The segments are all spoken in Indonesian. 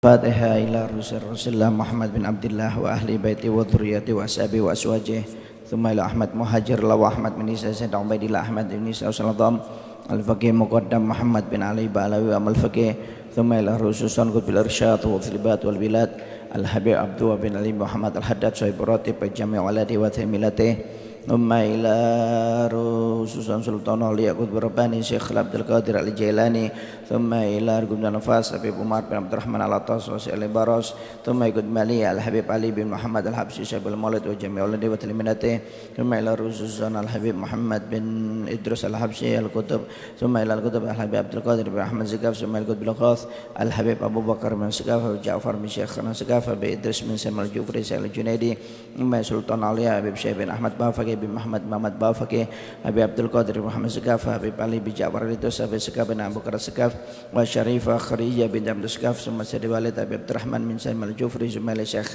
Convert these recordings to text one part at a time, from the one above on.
Fatihah ila Rasulullah Muhammad bin Abdullah wa ahli baiti wa dhurriyyati wa ashabi wa aswajih thumma ila Ahmad Muhajir la wa Ahmad bin Isa Sayyid Ubaidillah Ahmad bin Isa Sallallahu al-Faqih Muqaddam Muhammad bin Ali Ba'alawi wa al-Faqih thumma ila Rasulullah Qutbil Irsyad wa Thilibat wal Bilad al-Habib Abdullah bin Ali Muhammad al-Haddad Sahib Ratib Jami' Waladi wa Thamilatih thumma ila Rasulullah Sultan Ali Yaqut Rabbani Syekh Abdul Qadir Al-Jailani thumma ila Argum Nafas Habib Umar bin Abdurrahman Al-Atas wa Syekh Al-Baros thumma ikut Mali Al-Habib Ali bin Muhammad Al-Habsyi Syekh Al-Maulid wa Jami' Waladi wa Thamilatih thumma ila Rasulullah Al-Habib Muhammad bin Idris Al-Habsyi Al-Qutub thumma ila Al-Qutub Al-Habib Abdul Qadir bin Ahmad Zakaf thumma ikut Bilqath Al-Habib Abu Bakar bin Zakaf Ja'far bin Syekh Zakaf Habib Idris bin Samal Jufri Syekh Al-Junaidi thumma Sultan Ali Habib Syekh bin Ahmad Bafaqih bin Muhammad Bafaqih Habib Abdul Qadir bin Muhammad Zakaf Habib Ali bin Ja'far Ridus Habib Zakaf bin Abu Bakar Zakaf wa Syarifah Kharijah bin Abdul Zakaf thumma Sayyid Walid Habib Abdurrahman bin Samal Jufri thumma Syekh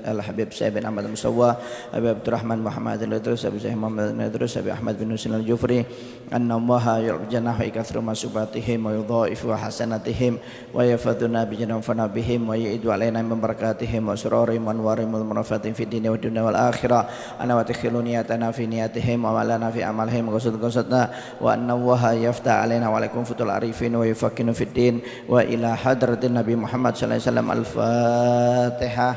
Al-Habib Syekh bin Ahmad Musawwa Habib Abdurrahman Muhammad Al-Idrus Habib Syekh Muhammad Al-Idrus Habib Ahmad bin Husain Al-Jufri anna Allaha yurjana wa ikathru masubatihim wa yudha'ifu hasanatihim wa yafaduna bi janafana bihim wa ya'idu alaina min barakatihim wa surarihim wa anwarihim wa murafatin fid dunya wa dunya wal akhirah ana wa takhiluniyatana fi niyatihim wa malana fi amalihim qasadna wa anna Allaha yafta alaina wa alaikum futul arifin wa yufaqinu fid din wa ila hadratin Nabi Muhammad sallallahu alaihi wasallam al-Fatihah.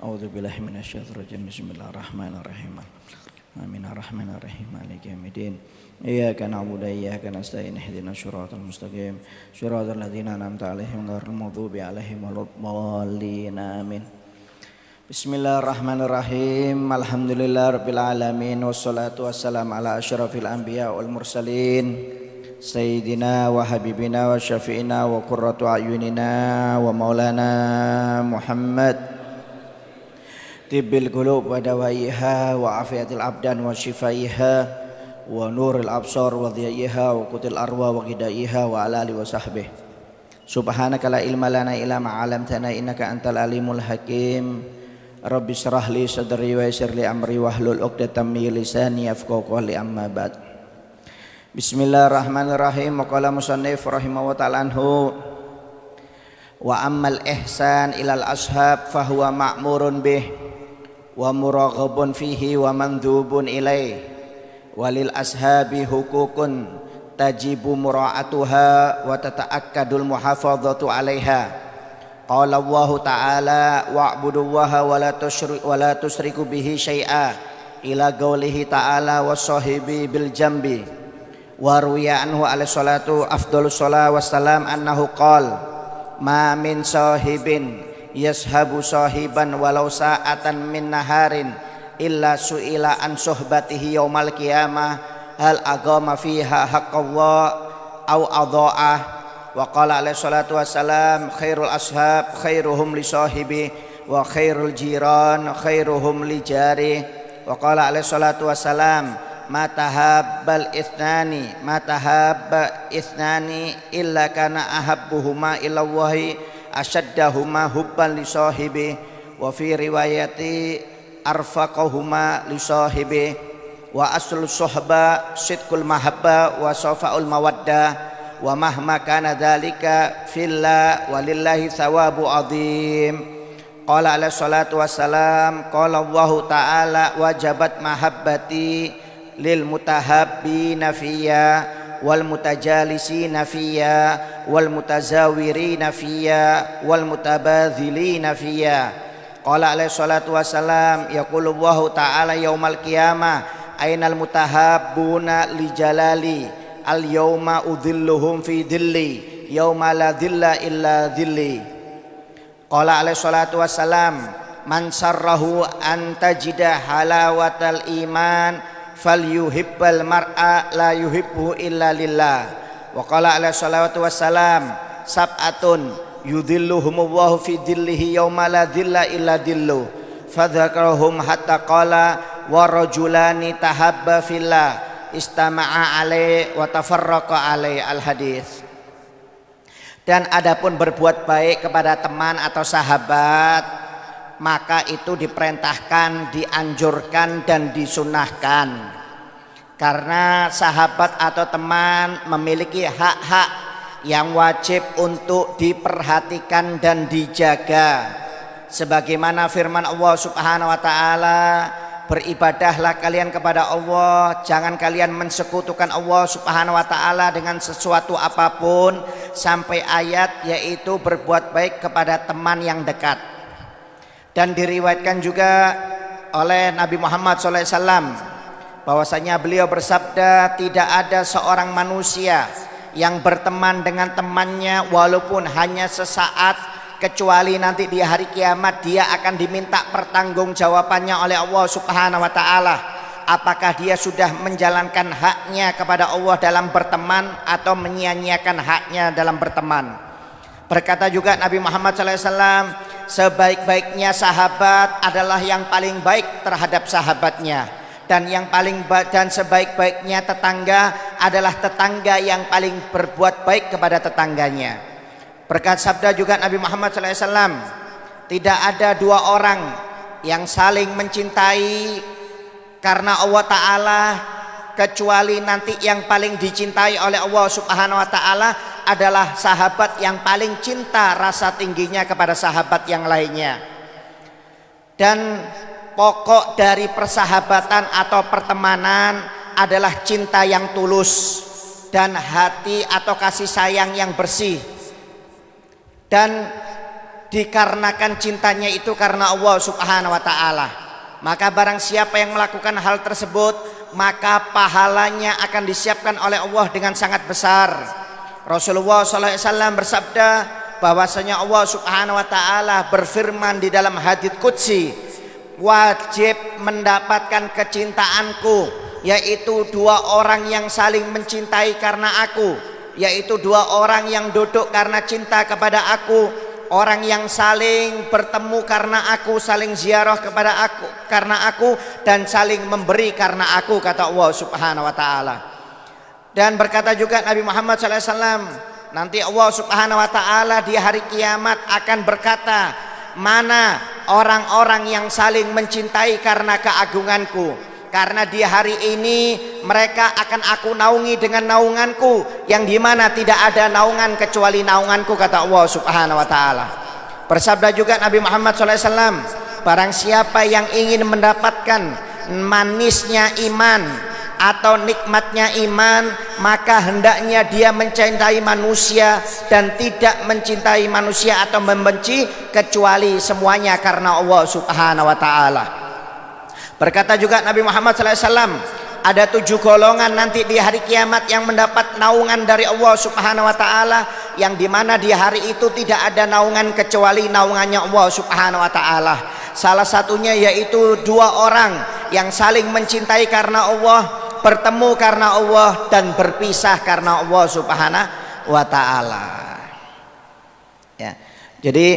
A'udzu billahi minasyaitonir rajim. Bismillahirrahmanirrahim. Amin ar-rahmanir-rahim. Maliki yaumiddin. Iyyaka na'budu wa iyyaka nasta'in. Ihdinas shiratal mustaqim. Shiratal ladzina an'amta 'alaihim ghairil maghdubi 'alaihim waladdallin. Amin. Bismillahirrahmanirrahim. Alhamdulillahirabbil alamin wassalatu wassalamu ala asyrafil anbiya wal mursalin sayyidina wa habibina wa syafi'ina wa qurratu a'yunina wa maulana Muhammad tibbil qulub wa dawaiha wa afiyatil abdan wa shifaiha wa nuril absar wa dhiya'iha wa qutil arwa wa qidaiha wa ala alihi wa sahbihi. Subhanaka la ilma lana illa ma 'allamtana innaka antal alimul hakim. Rabbi shrah li sadri wa yassir li amri wahlul 'uqdatam min lisani yafqahu qawli amma ba'd. Bismillahirrahmanirrahim. Qala musannif rahimahu ta'ala anhu wa ammal ihsan ilal ashab fahuwa ma'murun bih wa muraghabun fihi wa mandhubun ilaih walil ashabi hukukun tajibu mura'atuha wa tata'akkadul muhafadzatu 'alaiha. Qala Allah ta'ala wa'budullaha wa la tusyriku bihi syai'a ila qaulihi ta'ala was-sahibi bil jambi wa ruwiya anhu alaihi salatu afdhalus shalah wassalam annahu qala ma min sahibin yashabu sahiban walau sa'atan min naharin illa su'ila an suhbatihi yaumal qiyamah hal aqama fiha haqqallah au adha'ah. Wa qala alaihi salatu wassalam khairul ashab khairuhum li sahibi wa khairul jiran khairuhum li jari. Wa qala alaihi salatu wassalam ma tahabba ithnani illa kana ahabbuhuma ila Allahi ashaddahuma hubban li sahibi wa fi riwayati arfaqahuma li sahibi wa aslu suhba sidqul mahabba wa safa'ul mawaddah wa mahma kana dzalika fillah walillahi thawabu adzim. Qala alaihi salatu wassalam qala Allah ta'ala wajabat mahabbati lil mutahabbina fiyya wal mutajalisina fiyya wal mutazawirina fiyya wal mutabadzilina fiyya. Qala alaihi salatu wassalam yaqulu Allah ta'ala yaumal qiyamah ainal mutahabbuna li jalali al yawma udhilluhum fi dhilli yawma la dhilla illa dhilli. Qala alaihi salatu wassalam man sarrahu an tajida halawatal iman falyuhibbal mar'a la yuhibbu illa lillah. Wa qala alaihi salatu wassalam sab'atun yudhilluhumullahu fi dhillihi yawma la dhilla illa dhillu fadzakarahum hatta qala wa rajulani tahabba fillah istama'a alaih wa tafarraqa alaih al-hadis. Dan adapun berbuat baik kepada teman atau sahabat maka itu diperintahkan, dianjurkan dan disunahkan karena sahabat atau teman memiliki hak-hak yang wajib untuk diperhatikan dan dijaga. Sebagaimana firman Allah Subhanahu wa taala, beribadahlah kalian kepada Allah, jangan kalian mensekutukan Allah Subhanahu wa taala dengan sesuatu apapun, sampai ayat yaitu berbuat baik kepada teman yang dekat. Dan diriwayatkan juga oleh Nabi Muhammad SAW bahwasanya beliau bersabda, tidak ada seorang manusia yang berteman dengan temannya walaupun hanya sesaat, kecuali nanti di hari kiamat dia akan diminta pertanggungjawabannya oleh Allah Subhanahu wa taala, apakah dia sudah menjalankan haknya kepada Allah dalam berteman atau menyia-nyiakan haknya dalam berteman. Berkata juga Nabi Muhammad SAW, sebaik-baiknya sahabat adalah yang paling baik terhadap sahabatnya, dan sebaik-baiknya tetangga adalah tetangga yang paling berbuat baik kepada tetangganya. Berkat sabda juga Nabi Muhammad SAW, tidak ada dua orang yang saling mencintai karena Allah Ta'ala, kecuali nanti yang paling dicintai oleh Allah Subhanahu wa taala adalah sahabat yang paling cinta rasa tingginya kepada sahabat yang lainnya. Dan pokok dari persahabatan atau pertemanan adalah cinta yang tulus dan hati atau kasih sayang yang bersih. Dan dikarenakan cintanya itu karena Allah Subhanahu wa taala, maka barang siapa yang melakukan hal tersebut, maka pahalanya akan disiapkan oleh Allah dengan sangat besar. Rasulullah SAW bersabda bahwasanya Allah Subhanahu wa taala berfirman di dalam hadits qudsi, wajib mendapatkan kecintaanku, yaitu dua orang yang saling mencintai karena aku, yaitu dua orang yang duduk karena cinta kepada aku, orang yang saling bertemu karena aku, saling ziarah kepada aku karena aku, dan saling memberi karena aku, kata Allah Subhanahu wa taala. Dan berkata juga Nabi Muhammad SAW, nanti Allah Subhanahu wa taala di hari kiamat akan berkata, mana orang-orang yang saling mencintai karena keagunganku, karena di hari ini mereka akan aku naungi dengan naunganku, yang dimana tidak ada naungan kecuali naunganku, kata Allah Subhanahu wa taala. Bersabda juga Nabi Muhammad SAW, barang siapa yang ingin mendapatkan manisnya iman atau nikmatnya iman, maka hendaknya dia mencintai manusia dan tidak mencintai manusia atau membenci, kecuali semuanya karena Allah Subhanahu wa taala. Berkata juga Nabi Muhammad SAW, ada 7 golongan nanti di hari kiamat yang mendapat naungan dari Allah Subhanahu wa taala, yang dimana di hari itu tidak ada naungan kecuali naungannya Allah Subhanahu wa taala. Salah satunya yaitu 2 orang yang saling mencintai karena Allah, bertemu karena Allah, dan berpisah karena Allah Subhanahu wa taala. Ya. Jadi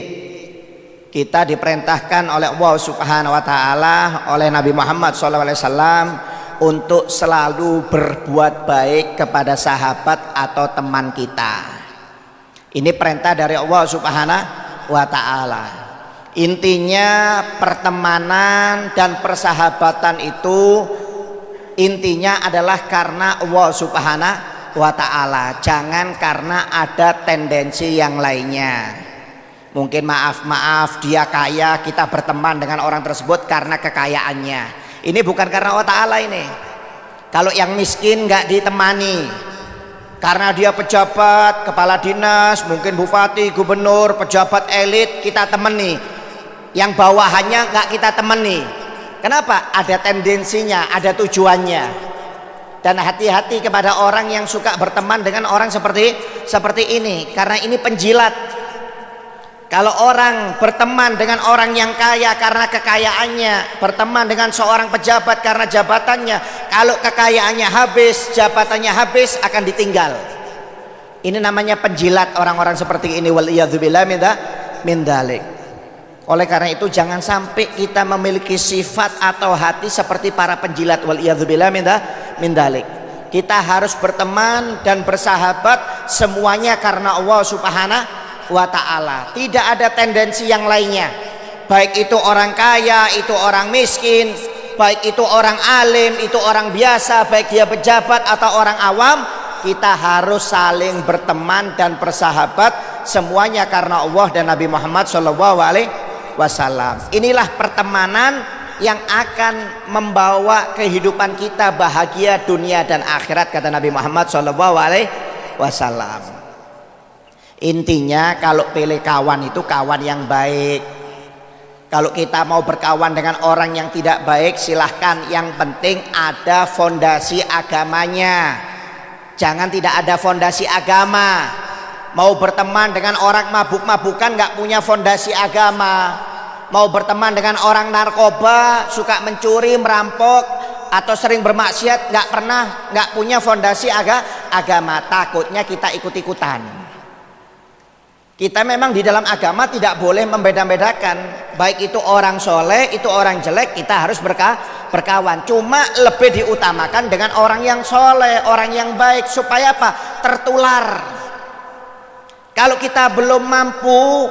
kita diperintahkan oleh Allah Subhanahu wa taala, oleh Nabi Muhammad SAW, untuk selalu berbuat baik kepada sahabat atau teman kita. Ini perintah dari Allah Subhanahu wa taala. Intinya pertemanan dan persahabatan itu intinya adalah karena Allah Subhanahu wa taala, jangan karena ada tendensi yang lainnya. Mungkin maaf dia kaya, kita berteman dengan orang tersebut karena kekayaannya. Ini bukan karena Allah Ta'ala ini. Kalau yang miskin nggak ditemani karena dia pejabat, kepala dinas, mungkin bupati, gubernur, pejabat elit, kita temani. Yang bawahannya nggak kita temani. Kenapa? Ada tendensinya, ada tujuannya. Dan hati-hati kepada orang yang suka berteman dengan orang seperti ini, karena ini penjilat. Kalau orang berteman dengan orang yang kaya karena kekayaannya, berteman dengan seorang pejabat karena jabatannya, kalau kekayaannya habis, jabatannya habis, akan ditinggal. Ini namanya penjilat orang-orang seperti ini, waliyadzubillah min dzalik. Oleh karena itu jangan sampai kita memiliki sifat atau hati seperti para penjilat, waliyadzubillah min dzalik. Kita harus berteman dan bersahabat semuanya karena Allah Subhanahu wa ta'ala. Tidak ada tendensi yang lainnya, baik itu orang kaya, itu orang miskin, baik itu orang alim, itu orang biasa, baik dia pejabat atau orang awam, Kita harus saling berteman dan bersahabat, semuanya karena Allah dan Nabi Muhammad SAW. Inilah pertemanan yang akan membawa kehidupan kita bahagia dunia dan akhirat, kata Nabi Muhammad SAW. Intinya kalau pilih kawan itu kawan yang baik. Kalau kita mau berkawan dengan orang yang tidak baik, silahkan, yang penting ada fondasi agamanya. Jangan tidak ada fondasi agama. Mau berteman dengan orang mabuk-mabukan nggak punya fondasi agama. Mau berteman dengan orang narkoba, suka mencuri, merampok, atau sering bermaksiat, nggak punya fondasi agama. Takutnya kita ikut-ikutan. Kita memang di dalam agama tidak boleh membeda-bedakan, baik itu orang soleh, itu orang jelek, kita harus berkawan. Cuma lebih diutamakan dengan orang yang soleh, orang yang baik, supaya apa? Tertular. Kalau kita belum mampu,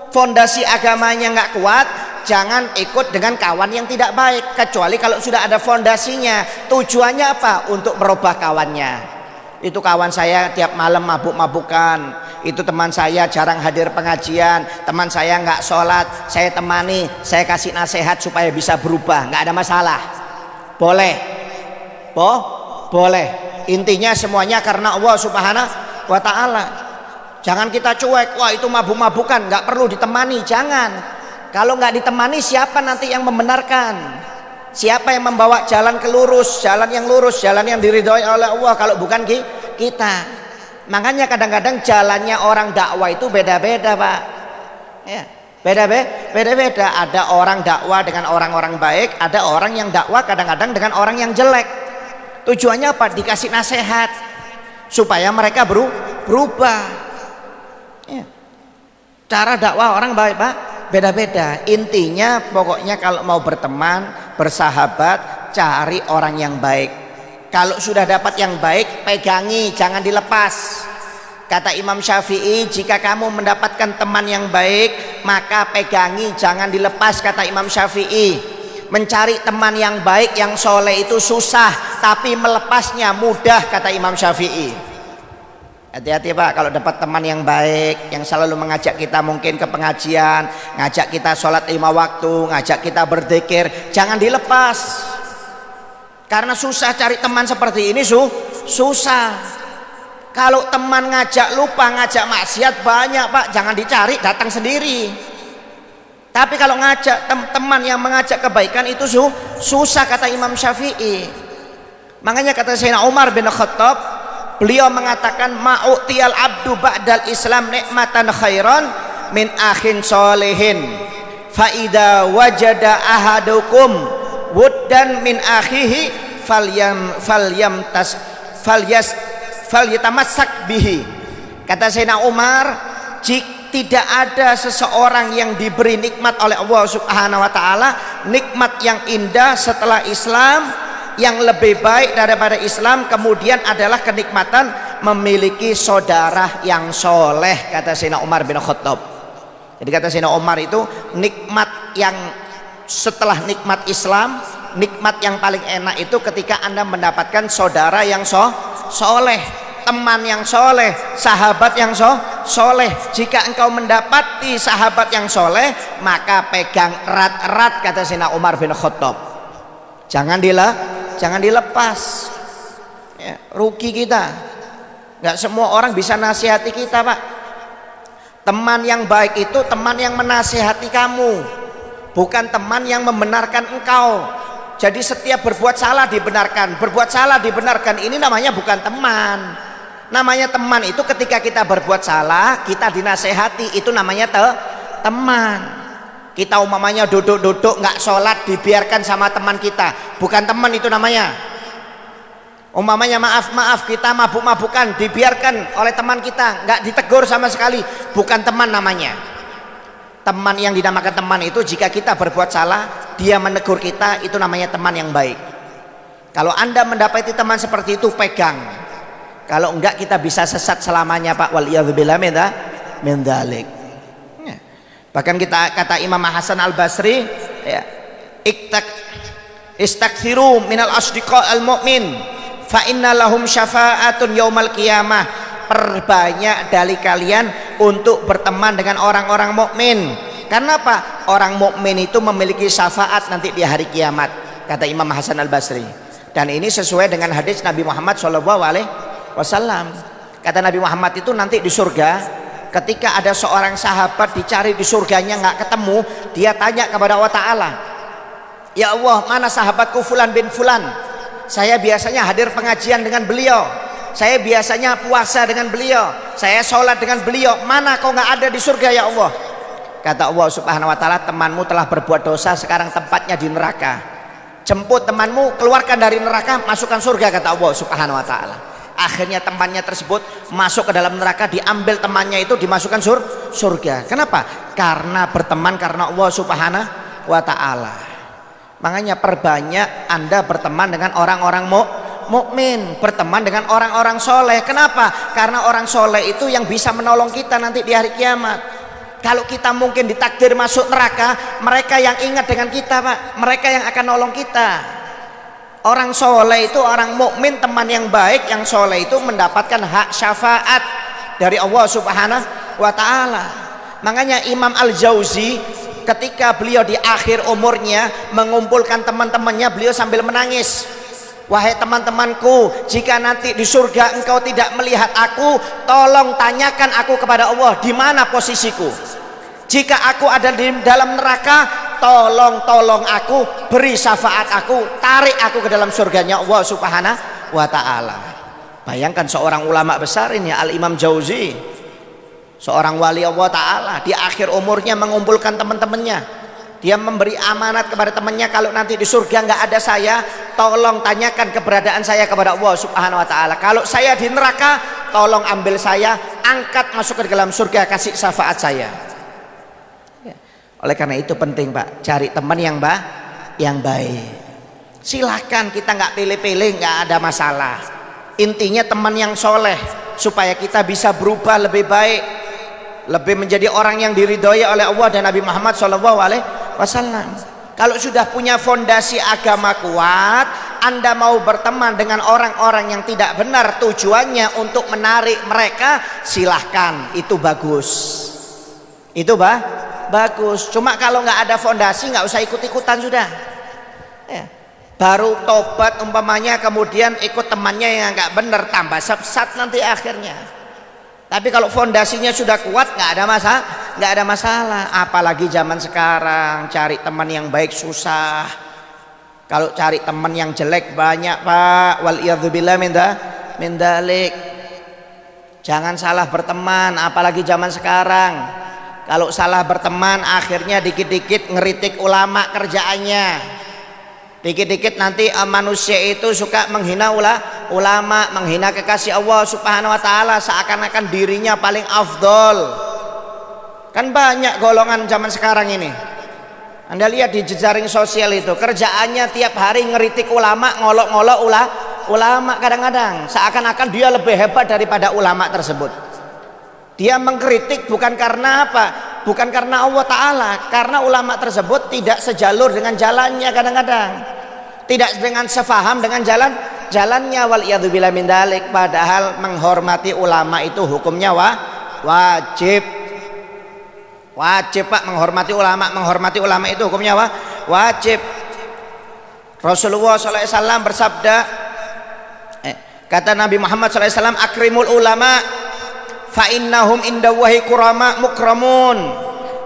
fondasi agamanya nggak kuat, jangan ikut dengan kawan yang tidak baik, kecuali kalau sudah ada fondasinya. Tujuannya apa? Untuk merubah kawannya. Itu kawan saya tiap malam mabuk-mabukan, itu teman saya jarang hadir pengajian, teman saya nggak sholat, saya temani, saya kasih nasihat supaya bisa berubah, nggak ada masalah, boleh, boleh. Intinya semuanya karena Allah Subhanahu wa Ta'ala. Jangan kita cuek, wah itu mabuk-mabukan, nggak perlu ditemani. Jangan. Kalau nggak ditemani, siapa nanti yang membenarkan? Siapa yang membawa jalan ke lurus, jalan yang lurus, jalan yang diridhoi oleh Allah kalau bukan kita? Makanya kadang-kadang jalannya orang dakwah itu beda-beda, Pak. Ya, beda-beda. Ada orang dakwah dengan orang-orang baik, ada orang yang dakwah kadang-kadang dengan orang yang jelek. Tujuannya apa? Dikasih nasihat supaya mereka berubah. Ya. Cara dakwah orang baik, Pak, beda-beda. Intinya pokoknya kalau mau berteman, bersahabat, cari orang yang baik. Kalau sudah dapat yang baik, pegangi, jangan dilepas. Kata Imam Syafi'i, jika kamu mendapatkan teman yang baik, maka pegangi, jangan dilepas, kata Imam Syafi'i. Mencari teman yang baik, yang soleh itu susah, tapi melepasnya mudah, kata Imam Syafi'i. Hati-hati, Pak, kalau dapat teman yang baik, yang selalu mengajak kita mungkin ke pengajian, ngajak kita sholat 5 waktu, ngajak kita berzikir, jangan dilepas. Karena susah cari teman seperti ini, susah. Kalau teman ngajak lupa, ngajak maksiat banyak, Pak, jangan dicari, datang sendiri. Tapi kalau ngajak teman yang mengajak kebaikan itu susah, kata Imam Syafi'i. Makanya kata Sayyidina Umar bin Khattab, beliau mengatakan, ma'utiyal abdu ba'dal islam nikmatan khairan min akhin solehin fa idza wajada ahadukum wuddan min akhihi falyatamassak bihi. Kata Sayyidina Umar, tidak ada seseorang yang diberi nikmat oleh Allah Subhanahu wa Ta'ala, nikmat yang indah setelah Islam, yang lebih baik daripada Islam kemudian adalah kenikmatan memiliki saudara yang soleh, kata Sayyidina Umar bin Khattab. Jadi kata Sayyidina Umar itu, nikmat yang setelah nikmat Islam, nikmat yang paling enak itu ketika Anda mendapatkan saudara yang soleh, teman yang soleh, sahabat yang soleh. Jika engkau mendapati sahabat yang soleh, maka pegang erat-erat, kata Sayyidina Umar bin Khattab. Jangan dilepas, ya, rugi kita. Nggak semua orang bisa nasihati kita, Pak. Teman yang baik itu teman yang menasihati kamu, bukan teman yang membenarkan engkau. Jadi setiap berbuat salah dibenarkan, ini namanya bukan teman. Namanya teman itu ketika kita berbuat salah, kita dinasehati, itu namanya teman. Kita umpamanya duduk-duduk nggak sholat, dibiarkan sama teman kita, bukan teman itu namanya. Umpamanya maaf kita mabuk-mabukan, dibiarkan oleh teman kita, nggak ditegur sama sekali, bukan teman namanya. Teman yang dinamakan teman itu jika kita berbuat salah, dia menegur kita, itu namanya teman yang baik. Kalau Anda mendapati teman seperti itu, pegang. Kalau enggak, kita bisa sesat selamanya, Pak. Waliyadzubillah min dzalik. Bahkan kita kata Imam Hasan Al Basri, ya, istakthiru minal asdiqa al mu'min fa inna lahum syafa'atun yaumal qiyamah. Perbanyak dari kalian untuk berteman dengan orang-orang mukmin. Karena apa? Orang mukmin itu memiliki syafaat nanti di hari kiamat, kata Imam Hasan Al-Basri. Dan ini sesuai dengan hadis Nabi Muhammad SAW. Kata Nabi Muhammad itu nanti di surga, ketika ada seorang sahabat dicari di surganya nggak ketemu, dia tanya kepada Allah Ta'ala, ya Allah, mana sahabatku Fulan bin Fulan? Saya biasanya hadir pengajian dengan beliau, saya biasanya puasa dengan beliau, saya sholat dengan beliau, mana kau nggak ada di surga ya Allah? Kata Allah Subhanahu Wa Ta'ala, temanmu telah berbuat dosa, sekarang tempatnya di neraka. Jemput temanmu, keluarkan dari neraka, masukkan surga, kata Allah Subhanahu Wa Ta'ala. Akhirnya temannya tersebut masuk ke dalam neraka, diambil temannya itu, dimasukkan surga. Kenapa? Karena berteman karena Allah Subhanahu Wa Ta'ala. Makanya perbanyak Anda berteman dengan orang-orang mukmin, berteman dengan orang-orang soleh. Kenapa? Karena orang soleh itu yang bisa menolong kita nanti di hari kiamat. Kalau kita mungkin ditakdir masuk neraka, mereka yang ingat dengan kita, Pak, mereka yang akan nolong kita. Orang soleh itu, orang mukmin, teman yang baik, yang soleh itu mendapatkan hak syafaat dari Allah Subhanahu Wa Ta'ala. Makanya Imam Al-Jauzi ketika beliau di akhir umurnya mengumpulkan teman-temannya, beliau sambil menangis, wahai teman-temanku, jika nanti di surga engkau tidak melihat aku, tolong tanyakan aku kepada Allah, di mana posisiku. Jika aku ada di dalam neraka, tolong aku, beri syafaat aku, tarik aku ke dalam surganya Allah Subhanahu Wa Ta'ala. Bayangkan seorang ulama besar ini, Al-Imam Jauzi, seorang wali Allah Ta'ala, di akhir umurnya mengumpulkan teman-temannya, dia memberi amanat kepada temannya, kalau nanti di surga nggak ada saya, tolong tanyakan keberadaan saya kepada Allah Subhanahu Wa Ta'ala. Kalau saya di neraka, tolong ambil saya, angkat masuk ke dalam surga, kasih syafaat saya. Oleh karena itu penting, Pak, cari teman yang baik. Silahkan, kita nggak pilih-pilih, nggak ada masalah. Intinya teman yang soleh, supaya kita bisa berubah lebih baik, lebih menjadi orang yang diridhoi oleh Allah dan Nabi Muhammad SAW. Kalau sudah punya fondasi agama kuat, Anda mau berteman dengan orang-orang yang tidak benar, tujuannya untuk menarik mereka, silahkan, itu bagus. Itu bagus. Cuma kalau nggak ada fondasi, nggak usah ikut-ikutan sudah. Ya. Baru tobat umpamanya, kemudian ikut temannya yang nggak benar, tambah sesat nanti akhirnya. Tapi kalau fondasinya sudah kuat, nggak ada masalah. Apalagi zaman sekarang, cari teman yang baik susah. Kalau cari teman yang jelek banyak, Pak. Waliyadzubillah min dzalik. Jangan salah berteman, apalagi zaman sekarang. Kalau salah berteman, akhirnya dikit-dikit ngeritik ulama kerjaannya. Dikit-dikit nanti manusia itu suka menghina ulama, menghina kekasih Allah Subhanahu Wa Ta'ala, seakan-akan dirinya paling afdol. Kan banyak golongan zaman sekarang ini. Anda lihat di jejaring sosial itu, kerjaannya tiap hari ngeritik ulama, ngolok-ngolok ulama kadang-kadang, seakan-akan dia lebih hebat daripada ulama tersebut. Dia mengkritik bukan karena apa? Bukan karena Allah Ta'ala, karena ulama tersebut tidak sejalur dengan jalannya kadang-kadang, tidak dengan sefaham dengan jalannya. Waliyadzubillah min dzalik. Padahal menghormati ulama itu hukumnya wajib, Pak. Menghormati ulama itu hukumnya wajib. Rasulullah SAW bersabda, kata Nabi Muhammad SAW, akrimul ulama fa innahum indallahi kurama mukramun.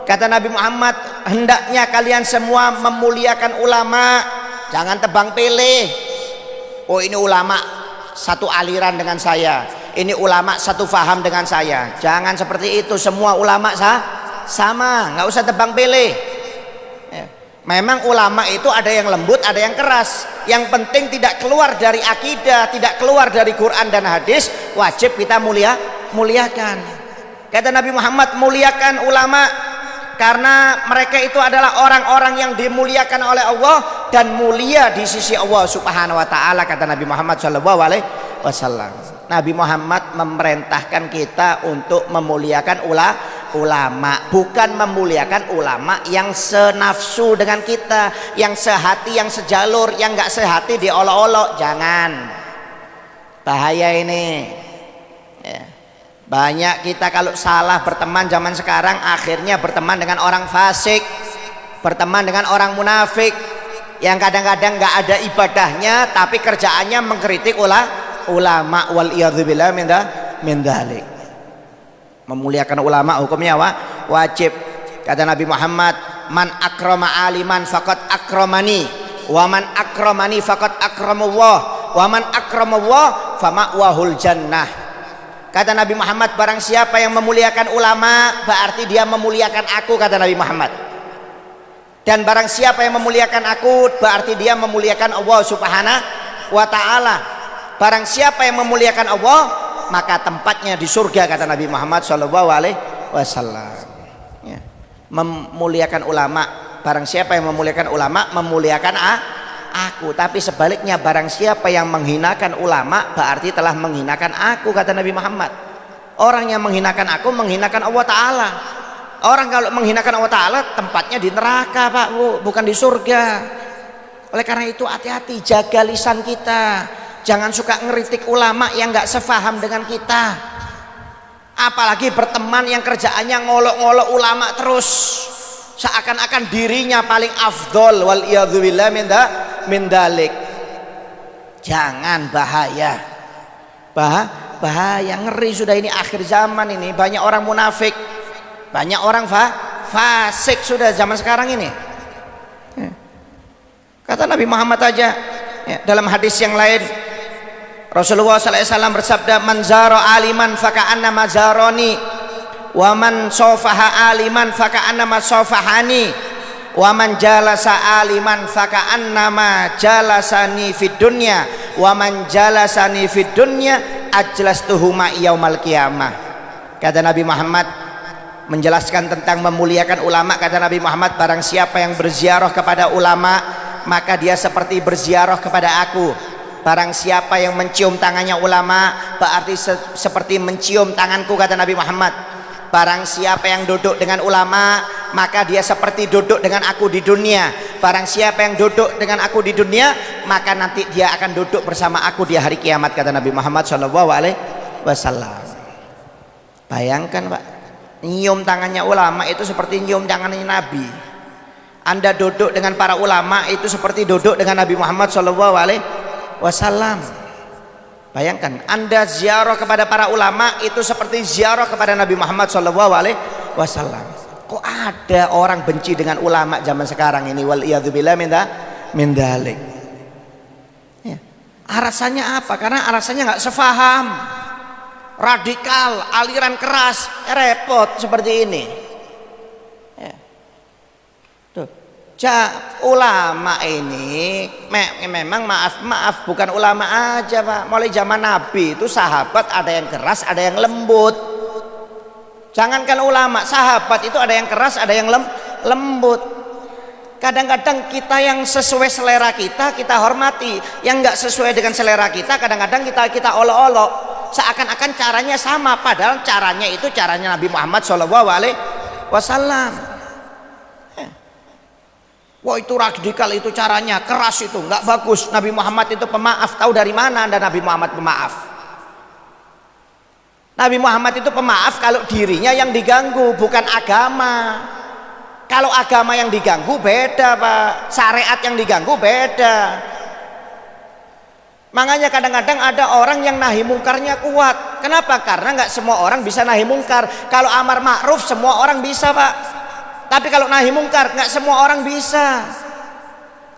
Kata Nabi Muhammad, hendaknya kalian semua memuliakan ulama, jangan tebang pilih. Oh, ini ulama satu aliran dengan saya, ini ulama satu faham dengan saya. Jangan seperti itu. Semua ulama sama, nggak usah tebang pilih. Memang ulama itu ada yang lembut, ada yang keras. Yang penting tidak keluar dari akidah, tidak keluar dari Quran dan hadis, wajib kita muliakan. Kata Nabi Muhammad, muliakan ulama, karena mereka itu adalah orang-orang yang dimuliakan oleh Allah dan mulia di sisi Allah Subhanahu Wa Ta'ala. Kata Nabi Muhammad SAW. Nabi Muhammad memerintahkan kita untuk memuliakan ulama, bukan memuliakan ulama yang senafsu dengan kita, yang sehati, yang sejalur, yang nggak sehati diolok-olok. Jangan. Bahaya ini ya. Banyak kita kalau salah berteman zaman sekarang akhirnya berteman dengan orang fasik, berteman dengan orang munafik yang kadang-kadang nggak ada ibadahnya tapi kerjaannya mengkritik ulama wal iyadzubillah min dzalik. Memuliakan ulama hukumnya wajib. Kata Nabi Muhammad, man akrama aliman faqad akramani wa man akramani faqad akramallah wa man akramallah fama'wahul jannah. Kata Nabi Muhammad, barang siapa yang memuliakan ulama berarti dia memuliakan aku, kata Nabi Muhammad. Dan barang siapa yang memuliakan aku berarti dia memuliakan Allah Subhanahu wa ta'ala. Barang siapa yang memuliakan Allah maka tempatnya di surga, kata Nabi Muhammad SAW. Ya. Memuliakan ulama, barang siapa yang memuliakan ulama memuliakan aku. Tapi sebaliknya, barang siapa yang menghinakan ulama berarti telah menghinakan aku, kata Nabi Muhammad. Orang yang menghinakan aku menghinakan Allah Ta'ala. Orang kalau menghinakan Allah Ta'ala tempatnya di neraka, Pak Bu, bukan di surga. Oleh karena itu hati-hati, jaga lisan kita. Jangan suka ngeritik ulama yang nggak sefaham dengan kita. Apalagi berteman yang kerjaannya ngolok-ngolok ulama terus, seakan-akan dirinya paling afdol wal iyadzubillah min dzalik. Jangan, bahaya. Bahaya, ngeri sudah ini akhir zaman ini. Banyak orang munafik, banyak orang fasik sudah zaman sekarang ini. Kata Nabi Muhammad aja ya, dalam hadis yang lain Rasulullah SAW bersabda, man zara aliman faka'anna mazaroni wa man sofaha aliman faka'anna sofahani wa man jalasa aliman faka'anna jalasani fid dunya wa man jalasani fid dunya ajlastuhu ma yaumal qiyamah. Kata Nabi Muhammad menjelaskan tentang memuliakan ulama. Kata Nabi Muhammad, barang siapa yang berziarah kepada ulama maka dia seperti berziarah kepada aku. Barang siapa yang mencium tangannya ulama berarti seperti mencium tanganku, kata Nabi Muhammad. Barang siapa yang duduk dengan ulama maka dia seperti duduk dengan aku di dunia. Barang siapa yang duduk dengan aku di dunia maka nanti dia akan duduk bersama aku di hari kiamat, kata Nabi Muhammad SAW. Bayangkan Pak, nyium tangannya ulama itu seperti nyium tangannya Nabi. Anda duduk dengan para ulama itu seperti duduk dengan Nabi Muhammad SAW. Bayangkan, Anda ziarah kepada para ulama itu seperti ziarah kepada Nabi Muhammad SAW. Kok ada orang benci dengan ulama zaman sekarang ini? Wal iyadzubillah min dzalik. Ya. Alasannya apa? Karena alasannya nggak sefaham, radikal, aliran keras, repot seperti ini. Ya. Tuh. Ulama ini memang maaf bukan ulama aja Pak, mulai zaman Nabi itu sahabat ada yang keras ada yang lembut. Jangankan ulama, sahabat itu ada yang keras ada yang lembut. Kadang-kadang kita yang sesuai selera kita hormati, yang nggak sesuai dengan selera kita kadang-kadang kita olok-olok seakan-akan caranya sama, padahal caranya itu caranya Nabi Muhammad SAW. Wah itu radikal, itu caranya keras, itu nggak bagus. Nabi Muhammad itu pemaaf. Tahu dari mana Anda Nabi Muhammad pemaaf? Nabi Muhammad itu pemaaf kalau dirinya yang diganggu, bukan agama. Kalau agama yang diganggu beda Pak, syariat yang diganggu beda. Makanya kadang-kadang ada orang yang nahi mungkarnya kuat. Kenapa? Karena nggak semua orang bisa nahi mungkar. Kalau amar ma'ruf semua orang bisa Pak, tapi kalau nahi mungkar nggak semua orang bisa.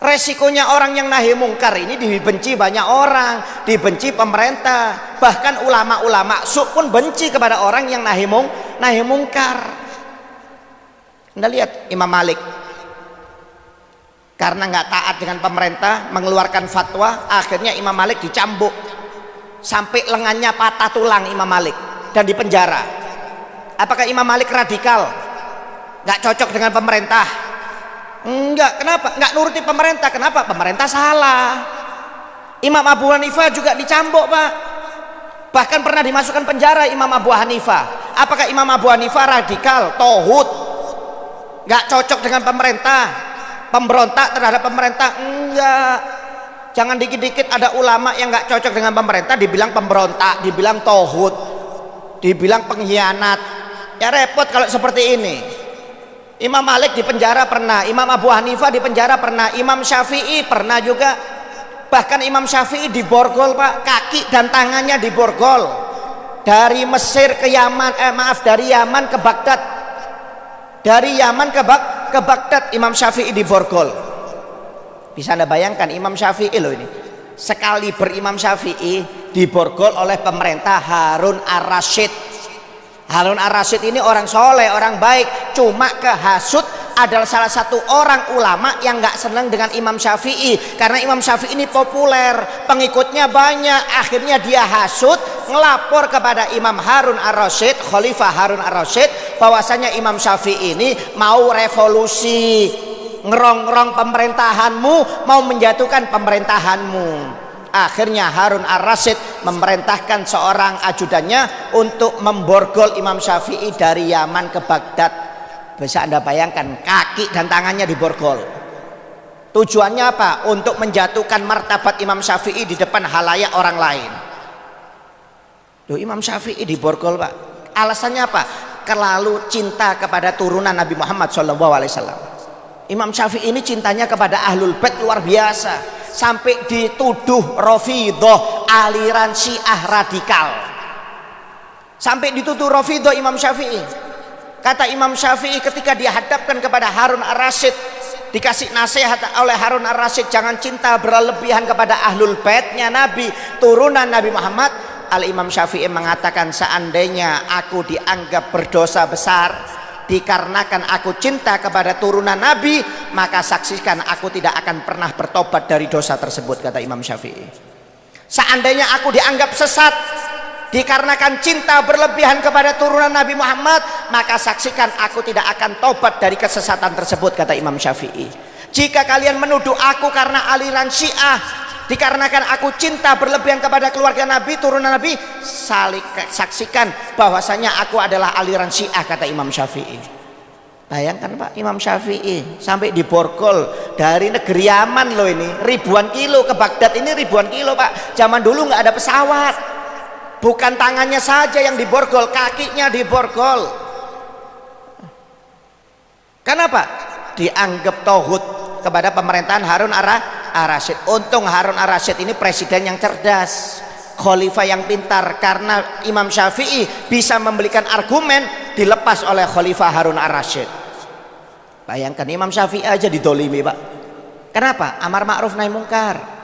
Resikonya orang yang nahi mungkar ini dibenci banyak orang, dibenci pemerintah, bahkan ulama-ulama suk pun benci kepada orang yang nahi mungkar. Anda lihat Imam Malik, karena nggak taat dengan pemerintah mengeluarkan fatwa, akhirnya Imam Malik dicambuk sampai lengannya patah tulang Imam Malik dan dipenjara. Apakah Imam Malik radikal? Nggak cocok dengan pemerintah? Enggak. Kenapa? Nggak nuruti pemerintah. Kenapa? Pemerintah salah. Imam Abu Hanifah juga dicambuk Pak, bahkan pernah dimasukkan penjara Imam Abu Hanifah. Apakah Imam Abu Hanifah radikal, tauhid, nggak cocok dengan pemerintah, pemberontak terhadap pemerintah? Enggak. Jangan dikit-dikit ada ulama yang nggak cocok dengan pemerintah dibilang pemberontak, dibilang tauhid, dibilang pengkhianat. Ya repot kalau seperti ini. Imam Malik di penjara pernah, Imam Abu Hanifah di penjara pernah, Imam Syafi'i pernah juga. Bahkan Imam Syafi'i diborgol Pak, kaki dan tangannya diborgol. Dari Mesir ke Yaman, dari Yaman ke Baghdad. Dari Yaman ke Baghdad Imam Syafi'i diborgol. Bisa Anda bayangkan Imam Syafi'i loh ini. Sekali berimam Syafi'i diborgol oleh pemerintah Harun ar-Rasyid. Harun ar-Rasyid ini orang soleh, orang baik, cuma kehasut adalah salah satu orang ulama yang nggak senang dengan Imam Syafi'i karena Imam Syafi'i ini populer, pengikutnya banyak. Akhirnya dia hasut, ngelapor kepada Imam Harun ar-Rasyid, Khalifah Harun ar-Rasyid, bahwasanya Imam Syafi'i ini mau revolusi, ngerongrong pemerintahanmu, mau menjatuhkan pemerintahanmu. Akhirnya Harun ar-Rasyid memerintahkan seorang ajudannya untuk memborgol Imam Syafi'i dari Yaman ke Baghdad. Bisa Anda bayangkan, kaki dan tangannya diborgol. Tujuannya apa? Untuk menjatuhkan martabat Imam Syafi'i di depan halayak orang lain. Loh, Imam Syafi'i diborgol Pak. Alasannya apa? Terlalu cinta kepada turunan Nabi Muhammad SAW. Imam Syafi'i ini cintanya kepada Ahlul Bait luar biasa. Sampai dituduh Rafidhah, aliran Syiah radikal. Sampai dituduh Rafidhah Imam Syafi'i. Kata Imam Syafi'i ketika dihadapkan kepada Harun ar-Rasyid, dikasih nasihat oleh Harun ar-Rasyid, jangan cinta berlebihan kepada Ahlul Baitnya Nabi, turunan Nabi Muhammad. Al-Imam Syafi'i mengatakan, seandainya aku dianggap berdosa besar dikarenakan aku cinta kepada turunan Nabi, maka saksikan aku tidak akan pernah bertobat dari dosa tersebut, kata Imam Syafi'i. Seandainya aku dianggap sesat dikarenakan cinta berlebihan kepada turunan Nabi Muhammad, maka saksikan aku tidak akan tobat dari kesesatan tersebut, kata Imam Syafi'i. Jika kalian menuduh aku karena aliran Syiah, dikarenakan aku cinta berlebihan kepada keluarga Nabi, turunan Nabi, saksikan bahwasanya aku adalah aliran Syiah, kata Imam Syafi'i. Bayangkan Pak, Imam Syafi'i sampai diborgol dari negeri Yaman loh ini, ribuan kilo ke Baghdad ini, ribuan kilo Pak. Zaman dulu nggak ada pesawat. Bukan tangannya saja yang diborgol, kakinya diborgol. Kenapa? Dianggap tauhid kepada pemerintahan Harun ar-Rasyid. Untung Harun ar-Rasyid ini presiden yang cerdas, khalifah yang pintar, karena Imam Syafi'i bisa memberikan argumen, dilepas oleh khalifah Harun ar-Rasyid. Bayangkan Imam Syafi'i aja didolimi Pak. Kenapa? Amar ma'ruf nahi mungkar.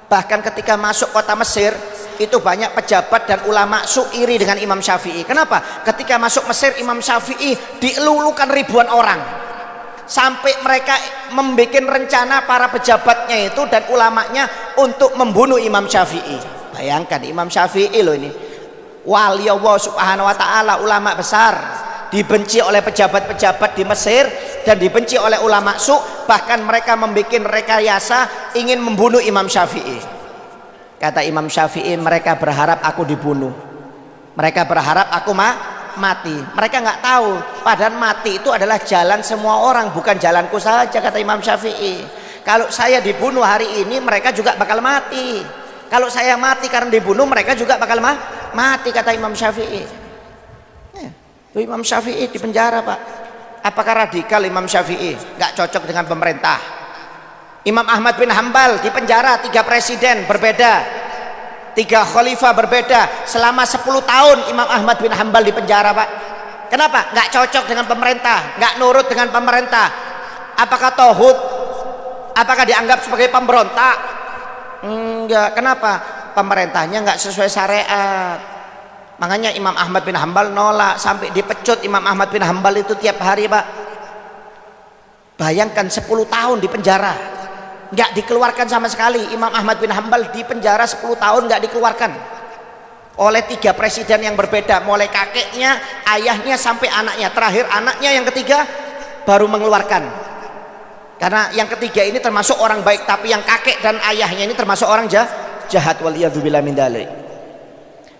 Bahkan ketika masuk kota Mesir itu banyak pejabat dan ulama iri dengan Imam Syafi'i. Kenapa? Ketika masuk Mesir Imam Syafi'i dielulukan ribuan orang. Sampai mereka membuat rencana para pejabatnya itu dan ulamanya untuk membunuh Imam Syafi'i. Bayangkan Imam Syafi'i loh ini, wali Allah subhanahu wa ta'ala, ulama besar, dibenci oleh pejabat-pejabat di Mesir dan dibenci oleh ulama bahkan mereka membuat rekayasa ingin membunuh Imam Syafi'i. Kata Imam Syafi'i, mereka berharap aku dibunuh, mereka berharap aku mati. Mereka nggak tahu padahal mati itu adalah jalan semua orang, bukan jalanku saja, kata Imam Syafi'i. Kalau saya dibunuh hari ini mereka juga bakal mati, kalau saya mati karena dibunuh mereka juga bakal mati, kata Imam Syafi'i. Imam Syafi'i di penjara Pak. Apakah radikal Imam Syafi'i? Nggak cocok dengan pemerintah. Imam Ahmad bin Hambal di penjara, 3 presiden berbeda, 3 khalifah berbeda, selama 10 tahun Imam Ahmad bin Hambal di penjara Pak. Kenapa? Nggak cocok dengan pemerintah, nggak nurut dengan pemerintah. Apakah tauhid? Apakah dianggap sebagai pemberontak? Enggak. Kenapa? Pemerintahnya nggak sesuai syariat. Makanya Imam Ahmad bin Hambal nolak, sampai dipecut Imam Ahmad bin Hambal itu tiap hari Pak. Bayangkan 10 tahun di penjara, nggak dikeluarkan sama sekali. Imam Ahmad bin Hambal di penjara 10 tahun nggak dikeluarkan oleh 3 presiden yang berbeda, mulai kakeknya, ayahnya sampai anaknya. Terakhir anaknya yang ketiga baru mengeluarkan, karena yang ketiga ini termasuk orang baik, tapi yang kakek dan ayahnya ini termasuk orang jahat. Waliyadzubillah min dzalik.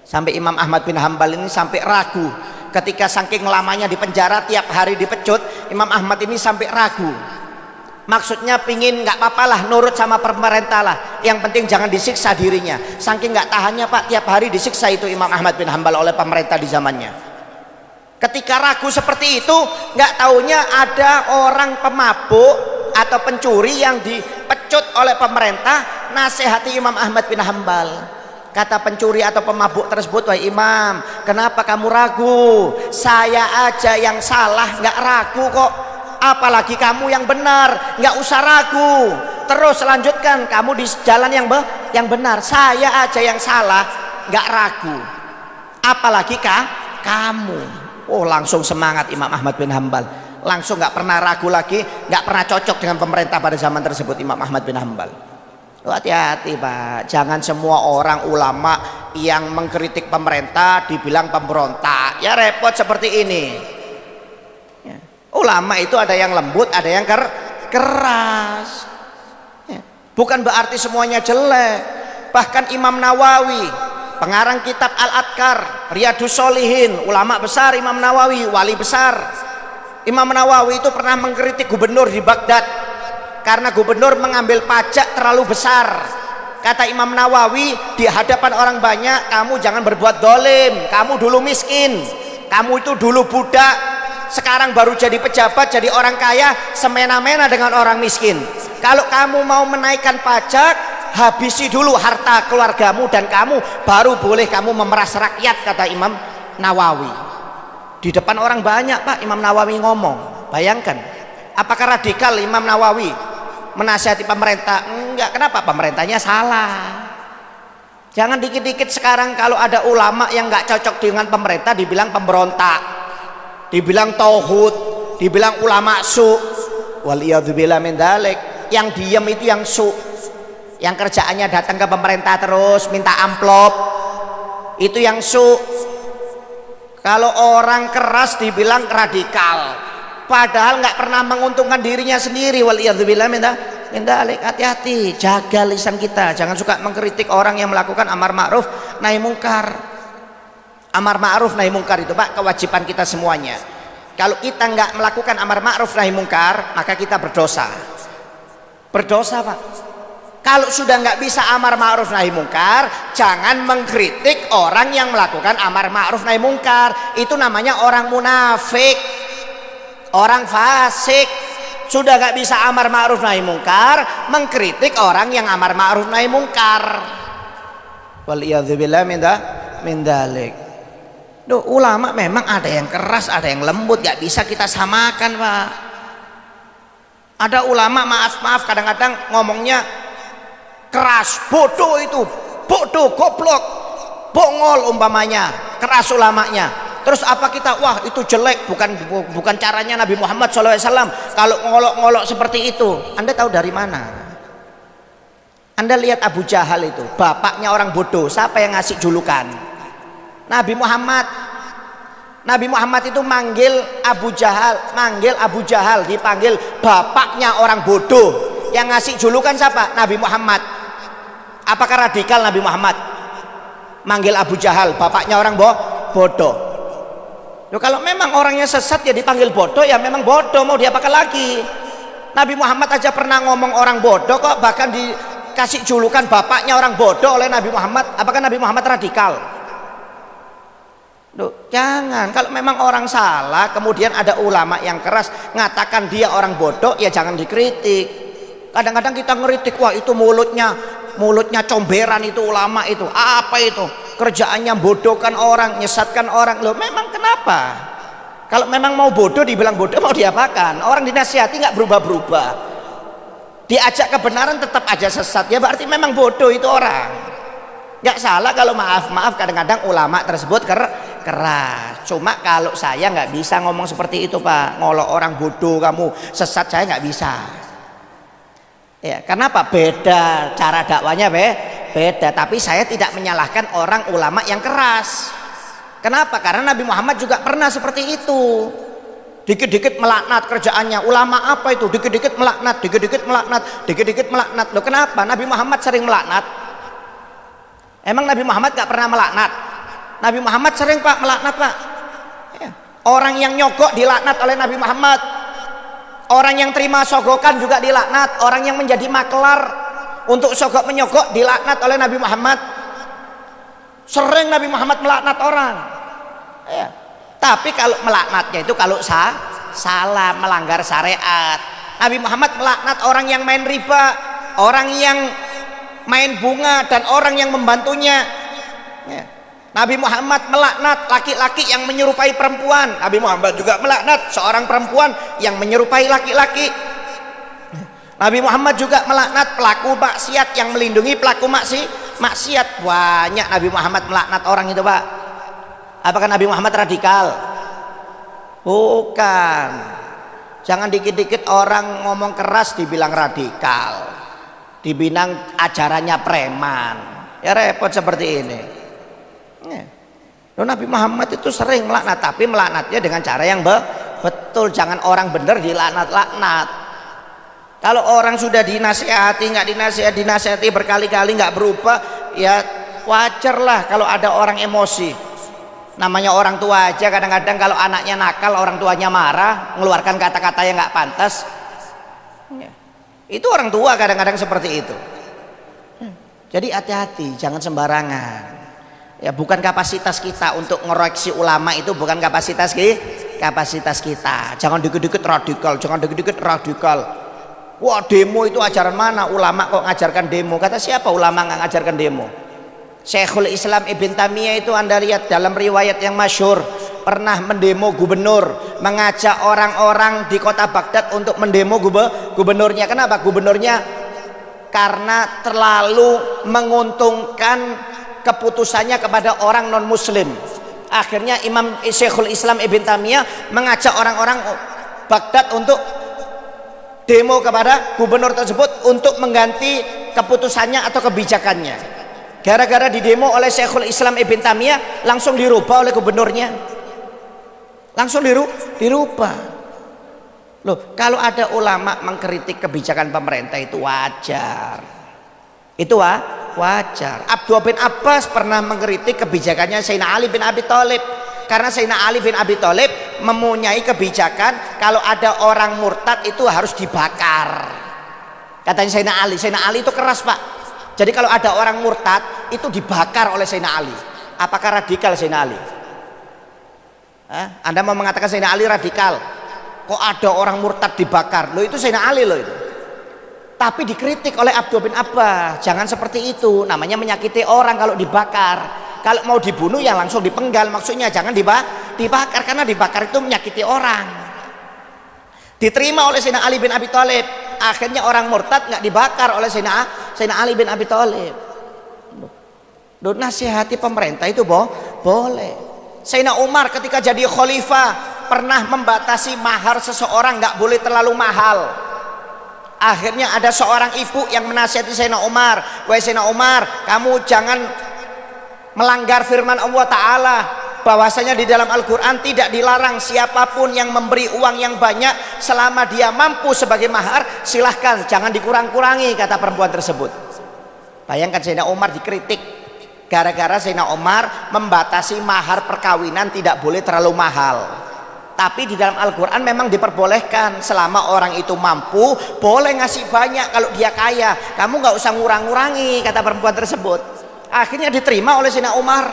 Sampai Imam Ahmad bin Hambal ini sampai ragu ketika saking lamanya di penjara, tiap hari dipecut. Imam Ahmad ini sampai ragu, maksudnya pingin nggak apa-apalah nurut sama pemerintah lah. yang penting jangan disiksa dirinya. Saking nggak tahannya Pak, tiap hari disiksa itu Imam Ahmad bin Hambal oleh pemerintah di zamannya. Ketika ragu seperti itu, nggak taunya ada orang pemabuk atau pencuri yang dipecut oleh pemerintah, nasihati Imam Ahmad bin Hambal. Kata pencuri atau pemabuk tersebut, wahai Imam, kenapa kamu ragu? Saya aja yang salah nggak ragu kok, apalagi kamu yang benar, nggak usah ragu. Terus lanjutkan, kamu di jalan yang benar. Saya aja yang salah nggak ragu, apalagi kamu. Oh, langsung semangat Imam Ahmad bin Hambal, langsung nggak pernah ragu lagi, nggak pernah cocok dengan pemerintah pada zaman tersebut Imam Ahmad bin Hambal. Hati-hati Pak, jangan semua orang ulama yang mengkritik pemerintah dibilang pemberontak. Ya repot seperti ini ya. Ulama itu ada yang lembut, ada yang keras ya. Bukan berarti semuanya jelek. Bahkan Imam Nawawi, pengarang kitab Al-Adkar, Riyadus Sholihin, ulama besar Imam Nawawi, wali besar. Imam Nawawi itu pernah mengkritik gubernur di Baghdad karena gubernur mengambil pajak terlalu besar. Kata Imam Nawawi di hadapan orang banyak, kamu jangan berbuat dolim, kamu dulu miskin, kamu itu dulu budak, sekarang baru jadi pejabat, jadi orang kaya, semena-mena dengan orang miskin. Kalau kamu mau menaikkan pajak, habisi dulu harta keluargamu dan kamu, baru boleh kamu memeras rakyat, kata Imam Nawawi. Di depan orang banyak Pak, Imam Nawawi ngomong. Bayangkan, apakah radikal Imam Nawawi menasihati pemerintah? Enggak. Kenapa? Pemerintahnya salah. Jangan dikit-dikit sekarang kalau ada ulama yang nggak cocok dengan pemerintah dibilang pemberontak, dibilang tauhid, dibilang ulama su. Waliyadzubillah min dzalik. Yang diem itu yang su, yang kerjaannya datang ke pemerintah terus minta amplop, itu yang su. Kalau orang keras dibilang radikal, padahal nggak pernah menguntungkan dirinya sendiri. Waliyadzubillah min dzalik. Hati-hati, jaga lisan kita, jangan suka mengkritik orang yang melakukan amar ma'ruf nahi mungkar. Amar ma'ruf nahi mungkar itu Pak kewajiban kita semuanya. Kalau kita nggak melakukan amar ma'ruf nahi mungkar, maka kita berdosa Pak. Kalau sudah nggak bisa amar ma'ruf nahi mungkar, jangan mengkritik orang yang melakukan amar ma'ruf nahi mungkar. Itu namanya orang munafik, orang fasik. Sudah gak bisa amar ma'ruf nahi mungkar, mengkritik orang yang amar ma'ruf nahi mungkar. Waliyadzubillah min dzalik. Duh, ulama memang ada yang keras, ada yang lembut, gak bisa kita samakan Pak. Ada ulama maaf kadang-kadang ngomongnya keras, bodoh itu, bodoh, goblok, bongol umpamanya, keras ulamanya. Terus apa kita, wah itu jelek, bukan caranya Nabi Muhammad SAW kalau ngolok-ngolok seperti itu. Anda tahu dari mana? Anda lihat Abu Jahal itu, bapaknya orang bodoh. Siapa yang ngasih julukan? Nabi Muhammad. Nabi Muhammad itu manggil Abu Jahal, dipanggil bapaknya orang bodoh. Yang ngasih julukan siapa? Nabi Muhammad. Apakah radikal Nabi Muhammad manggil Abu Jahal bapaknya orang bodoh? Loh, kalau memang orangnya sesat ya dipanggil bodoh, ya memang bodoh, mau diapakan lagi. Nabi Muhammad aja pernah ngomong orang bodoh kok, bahkan dikasih julukan bapaknya orang bodoh oleh Nabi Muhammad. Apakah Nabi Muhammad radikal? Loh, jangan. Kalau memang orang salah kemudian ada ulama yang keras ngatakan dia orang bodoh, ya jangan dikritik. Kadang-kadang kita ngeritik, wah itu mulutnya comberan itu ulama itu, apa itu, kerjaannya bodohkan orang, nyesatkan orang. Loh, memang kenapa? Kalau memang mau bodoh dibilang bodoh, mau diapakan? Orang dinasihati nggak berubah-berubah, diajak kebenaran tetap aja sesat, ya berarti memang bodoh itu orang. Nggak salah kalau maaf kadang-kadang ulama tersebut keras. Cuma kalau saya nggak bisa ngomong seperti itu Pak, ngolok orang bodoh, kamu sesat, saya nggak bisa. Ya, kenapa? Beda cara dakwanya, beda. Tapi saya tidak menyalahkan orang ulama yang keras. Kenapa? Karena Nabi Muhammad juga pernah seperti itu. Dikit-dikit melaknat kerjaannya. Ulama apa itu? Dikit-dikit melaknat, dikit-dikit melaknat, dikit-dikit melaknat. Loh, kenapa? Nabi Muhammad sering melaknat. Emang Nabi Muhammad gak pernah melaknat? Nabi Muhammad sering Pak melaknat Pak. Ya. Orang yang nyogok dilaknat oleh Nabi Muhammad. Orang yang terima sogokan juga dilaknat. Orang yang menjadi maklar untuk sogok menyogok dilaknat oleh Nabi Muhammad. Sering Nabi Muhammad melaknat orang. Ya. Tapi kalau melaknatnya itu kalau salah, melanggar syariat. Nabi Muhammad melaknat orang yang main riba, orang yang main bunga, dan orang yang membantunya. Ya. Nabi Muhammad melaknat laki-laki yang menyerupai perempuan. Nabi Muhammad juga melaknat seorang perempuan yang menyerupai laki-laki. Nabi Muhammad juga melaknat pelaku maksiat yang melindungi pelaku maksiat. Banyak Nabi Muhammad melaknat orang itu, Pak. Apakah Nabi Muhammad radikal? Bukan. Jangan dikit-dikit orang ngomong keras dibilang radikal, dibilang ajarannya preman. Ya repot seperti ini. Nabi Muhammad itu sering melaknat, tapi melaknatnya dengan cara yang betul. Jangan orang benar dilaknat-laknat. Kalau orang sudah dinasihati, nggak dinasihati berkali-kali nggak berubah, ya wajar lah kalau ada orang emosi. Namanya orang tua aja, kadang-kadang kalau anaknya nakal, orang tuanya marah, mengeluarkan kata-kata yang nggak pantas. Itu orang tua kadang-kadang seperti itu. Jadi hati-hati, jangan sembarangan. Ya, bukan kapasitas kita untuk ngoreksi ulama, itu bukan kapasitas kita. Jangan dikit-dikit radikal. Wah, demo itu ajaran mana? Ulama kok ngajarkan demo? Kata siapa ulama nggak ngajarkan demo? Syekhul Islam Ibn Taimiyah itu Anda lihat dalam riwayat yang masyhur, pernah mendemo gubernur, mengajak orang-orang di kota Baghdad untuk mendemo gubernurnya. Kenapa? Gubernurnya karena terlalu menguntungkan keputusannya kepada orang non muslim. Akhirnya Imam Syekhul Islam Ibn Taimiyah mengajak orang-orang Baghdad untuk demo kepada gubernur tersebut untuk mengganti keputusannya atau kebijakannya. Gara-gara didemo oleh Syekhul Islam Ibn Taimiyah, langsung dirubah oleh gubernurnya. Langsung dirubah. Loh, kalau ada ulama mengkritik kebijakan pemerintah itu wajar. Itu wajar. Abdullah bin Abbas pernah mengkritik kebijakannya Sayyidina Ali bin Abi Thalib. Karena Sayyidina Ali bin Abi Thalib mempunyai kebijakan kalau ada orang murtad itu harus dibakar. Katanya Sayyidina Ali itu keras, Pak. Jadi kalau ada orang murtad itu dibakar oleh Sayyidina Ali. Apakah radikal Sayyidina Ali? Anda mau mengatakan Sayyidina Ali radikal? Kok ada orang murtad dibakar? Loh, itu Sayyidina Ali loh itu. Tapi dikritik oleh Abdullah bin Abbas. Jangan seperti itu, namanya menyakiti orang kalau dibakar. Kalau mau dibunuh ya langsung dipenggal, maksudnya jangan dibakar, karena dibakar itu menyakiti orang. Diterima oleh Sayyidina Ali bin Abi Thalib. Akhirnya orang murtad nggak dibakar oleh Sayyidina Ali bin Abi Thalib. Loh, nasihati pemerintah itu boleh. Sayyidina Umar ketika jadi khalifah pernah membatasi mahar seseorang, nggak boleh terlalu mahal. Akhirnya ada seorang ibu yang menasihati Sayyidina Umar, wahai Sayyidina Umar, kamu jangan melanggar firman Allah Ta'ala bahwasanya di dalam Al-Quran tidak dilarang siapapun yang memberi uang yang banyak selama dia mampu sebagai mahar, silahkan, jangan dikurang-kurangi, kata perempuan tersebut. Bayangkan Sayyidina Umar dikritik gara-gara Sayyidina Umar membatasi mahar perkawinan tidak boleh terlalu mahal. Tapi di dalam Al-Quran memang diperbolehkan selama orang itu mampu, boleh ngasih banyak kalau dia kaya, kamu nggak usah ngurang-ngurangi, kata perempuan tersebut. Akhirnya diterima oleh Sayyidina Umar.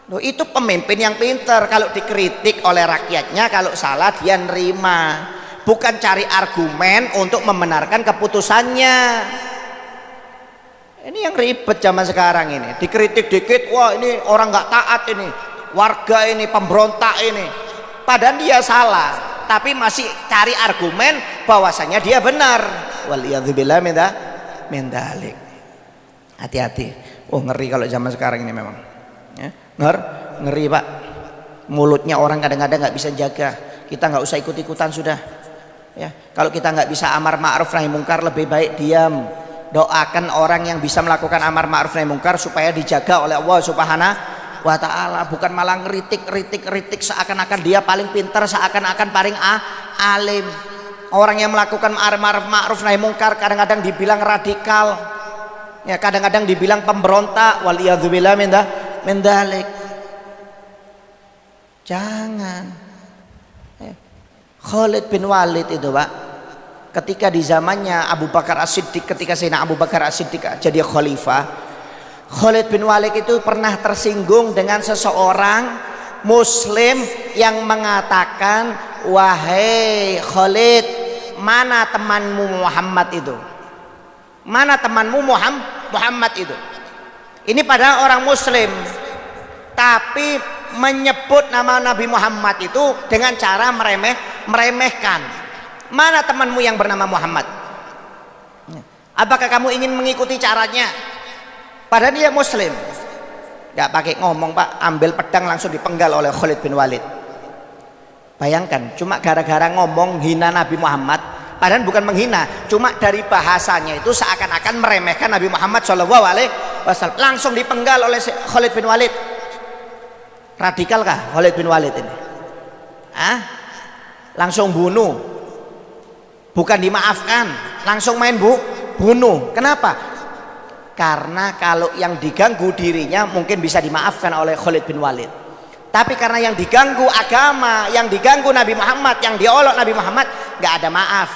Loh, itu pemimpin yang pintar. Kalau dikritik oleh rakyatnya, kalau salah dia nerima, bukan cari argumen untuk membenarkan keputusannya. Ini yang ribet zaman sekarang ini. Dikritik dikit, wah ini orang nggak taat, ini warga ini pemberontak ini. Padahal dia salah, tapi masih cari argumen bahwasanya dia benar. Waliyadzubillah min dzalik. Hati-hati. Oh, ngeri kalau zaman sekarang ini memang. Ya, ngeri, Pak. Mulutnya orang kadang-kadang nggak bisa jaga. Kita nggak usah ikut-ikutan sudah. Ya, kalau kita nggak bisa amar ma'ruf nahi mungkar, lebih baik diam. Doakan orang yang bisa melakukan amar ma'ruf nahi mungkar supaya dijaga oleh Allah Subhanahu wa Ta'ala, bukan malah ngeritik seakan-akan dia paling pintar, seakan-akan paling alim. Orang yang melakukan amar ma'ruf nahi mungkar kadang-kadang dibilang radikal, ya kadang-kadang dibilang pemberontak, waliyadzubillah min dzalik. Jangan. Khalid bin Walid itu, Pak, ketika di zamannya Abu Bakar As-Siddiq, ketika Sayyidina Abu Bakar As-Siddiq jadi khalifah, Khalid bin Walid itu pernah tersinggung dengan seseorang muslim yang mengatakan, wahai Khalid, mana temanmu Muhammad itu? Mana temanmu Muhammad itu? Ini padahal orang muslim, tapi menyebut nama Nabi Muhammad itu dengan cara meremehkan. Mana temanmu yang bernama Muhammad? Apakah kamu ingin mengikuti caranya? Padahal dia muslim. Gak pakai ngomong Pak, ambil pedang langsung dipenggal oleh Khalid bin Walid. Bayangkan, cuma gara-gara ngomong hina Nabi Muhammad, padahal bukan menghina, cuma dari bahasanya itu seakan-akan meremehkan Nabi Muhammad SAW, langsung dipenggal oleh Khalid bin Walid. Radikalkah Khalid bin Walid ini? Langsung bunuh, bukan dimaafkan, langsung main bunuh. Kenapa? Karena kalau yang diganggu dirinya mungkin bisa dimaafkan oleh Khalid bin Walid, tapi karena yang diganggu agama, yang diganggu Nabi Muhammad, yang diolok Nabi Muhammad, nggak ada maaf.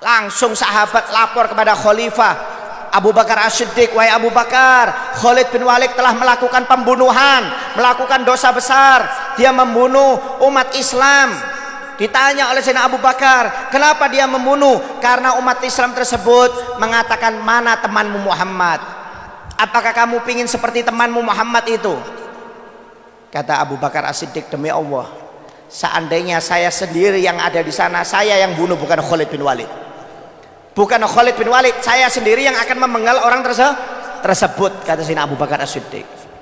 Langsung sahabat lapor kepada Khalifah Abu Bakar As-Siddiq, wahai Abu Bakar, Khalid bin Walid telah melakukan pembunuhan, melakukan dosa besar, dia membunuh umat Islam. Ditanya oleh Sayyidina Abu Bakar, kenapa dia membunuh? Karena umat Islam tersebut mengatakan, mana temanmu Muhammad? Apakah kamu ingin seperti temanmu Muhammad itu? Kata Abu Bakar As-Siddiq, demi Allah, seandainya saya sendiri yang ada di sana, saya yang bunuh, bukan Khalid bin Walid. Bukan Khalid bin Walid, saya sendiri yang akan memenggal orang tersebut, kata Sayyidina Abu Bakar As-Siddiq.